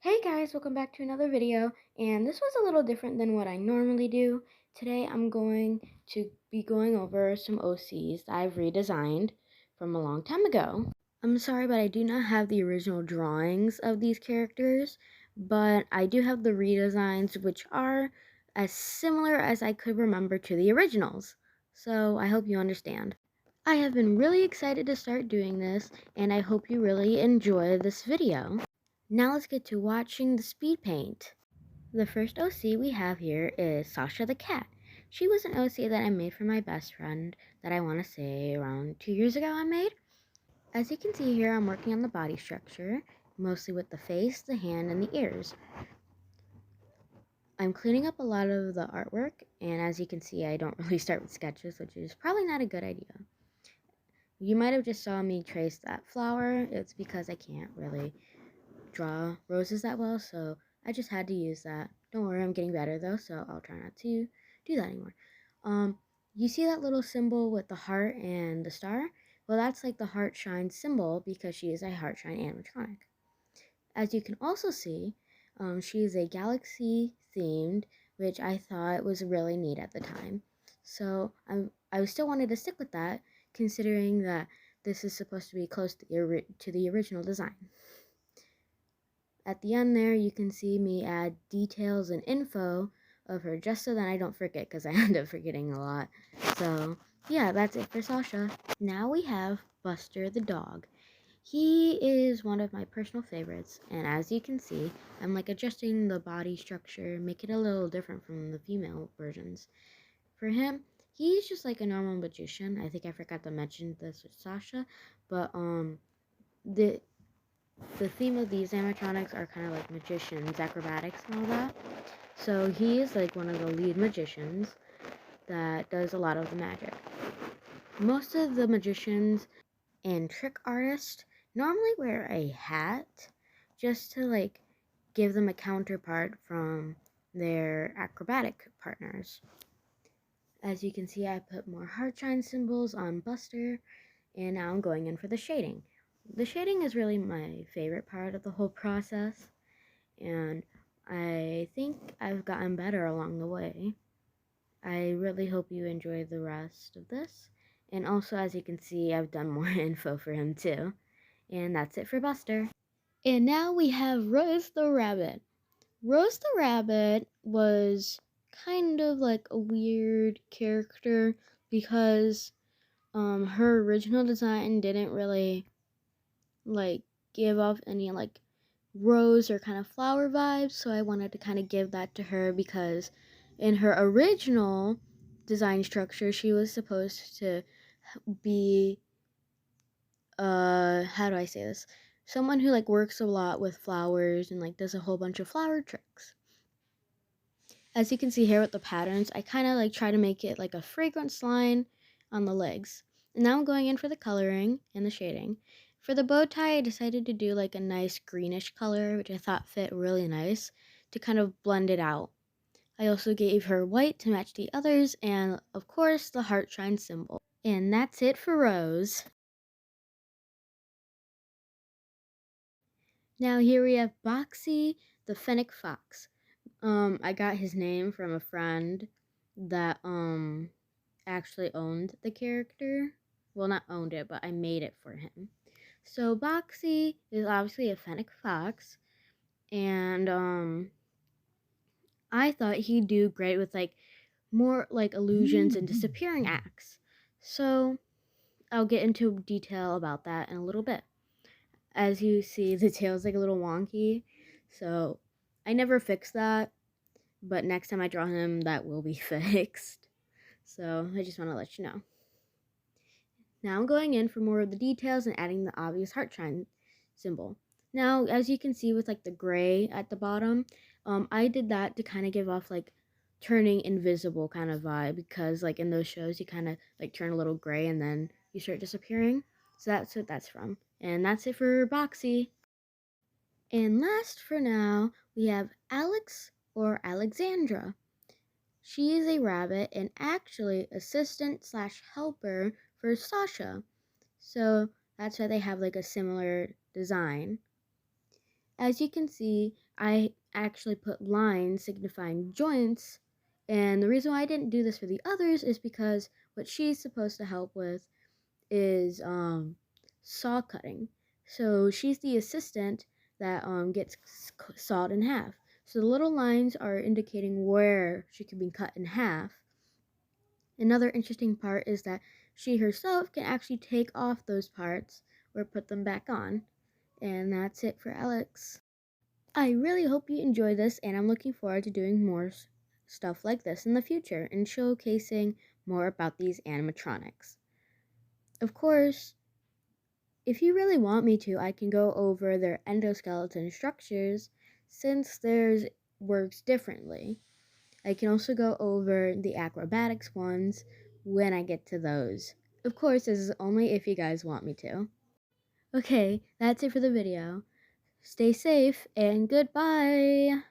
Hey guys, welcome back to another video, and this was a little different than what I normally do. Today I'm going to be going over some OCs that I've redesigned from a long time ago. I'm sorry, but I do not have the original drawings of these characters, but I do have the redesigns, which are as similar as I could remember to the originals. So I hope you understand. I have been really excited to start doing this, and I hope you really enjoy this video. Now let's get to watching the speed paint. The first OC we have here is Sasha the cat. She was an OC that I made for my best friend that I want to say around 2 years ago I made. As you can see here, I'm working on the body structure, mostly with the face, the hand, and the ears. I'm cleaning up a lot of the artwork, and as you can see, I don't really start with sketches, which is probably not a good idea. You might have just saw me trace that flower. It's because I can't really draw roses that well, so I just had to use that. Don't worry, I'm getting better though, so I'll try not to do that anymore. You see that little symbol with the heart and the star? Well, that's like the heart shine symbol because she is a heart shine animatronic. As you can also see, she is a galaxy themed, which I thought was really neat at the time. So I still wanted to stick with that, considering that this is supposed to be close to the original design. At the end there, you can see me add details and info of her just so that I don't forget, because I end up forgetting a lot. So, yeah, that's it for Sasha. Now we have Buster the dog. He is one of my personal favorites, and as you can see, I'm like adjusting the body structure, make it a little different from the female versions. For him, he's just like a normal magician. I think I forgot to mention this with Sasha, but the theme of these animatronics are kind of like magicians, acrobatics, and all that. So he is like one of the lead magicians that does a lot of the magic. Most of the magicians and trick artists normally wear a hat just to like give them a counterpart from their acrobatic partners. As you can see, I put more heartshine symbols on Buster, and now I'm going in for the shading. The shading is really my favorite part of the whole process, and I think I've gotten better along the way. I really hope you enjoy the rest of this. And also, as you can see, I've done more info for him too. And that's it for Buster. And now we have Rose the Rabbit. Rose the Rabbit was kind of like a weird character because her original design didn't really like give off any like rose or kind of flower vibes, so I wanted to kind of give that to her because in her original design structure she was supposed to be how do I say this, someone who like works a lot with flowers and like does a whole bunch of flower tricks. As you can see here with the patterns, I kind of like try to make it like a fragrance line on the legs. And now I'm going in for the coloring and the shading. For the bow tie, I decided to do like a nice greenish color, which I thought fit really nice to kind of blend it out. I also gave her white to match the others, and of course the heart shine symbol. And that's it for Rose. Now here we have Boxy the Fennec Fox. I got his name from a friend that actually owned the character. Well, not owned it, but I made it for him. So Boxy is obviously a fennec fox, and I thought he'd do great with like more like illusions and disappearing acts. So I'll get into detail about that in a little bit. As you see, the tail's like a little wonky, so I never fixed that, but next time I draw him, that will be fixed. So I just want to let you know. Now I'm going in for more of the details and adding the obvious heart shine symbol. Now, as you can see with like the gray at the bottom, I did that to kind of give off like turning invisible kind of vibe, because like in those shows you kind of like turn a little gray and then you start disappearing. So that's what that's from. And that's it for Boxy. And last for now, we have Alex or Alexandra. She is a rabbit and actually assistant slash helper for Sasha. So that's why they have like a similar design. As you can see, I actually put lines signifying joints, and the reason why I didn't do this for the others is because what she's supposed to help with is saw cutting. So she's the assistant that gets sawed in half. So the little lines are indicating where she can be cut in half. Another interesting part is that she herself can actually take off those parts or put them back on. And that's it for Alex. I really hope you enjoy this, and I'm looking forward to doing more stuff like this in the future and showcasing more about these animatronics. Of course, if you really want me to, I can go over their endoskeleton structures since theirs works differently. I can also go over the acrobatics ones when I get to those. Of course, this is only if you guys want me to. Okay, that's it for the video. Stay safe and goodbye!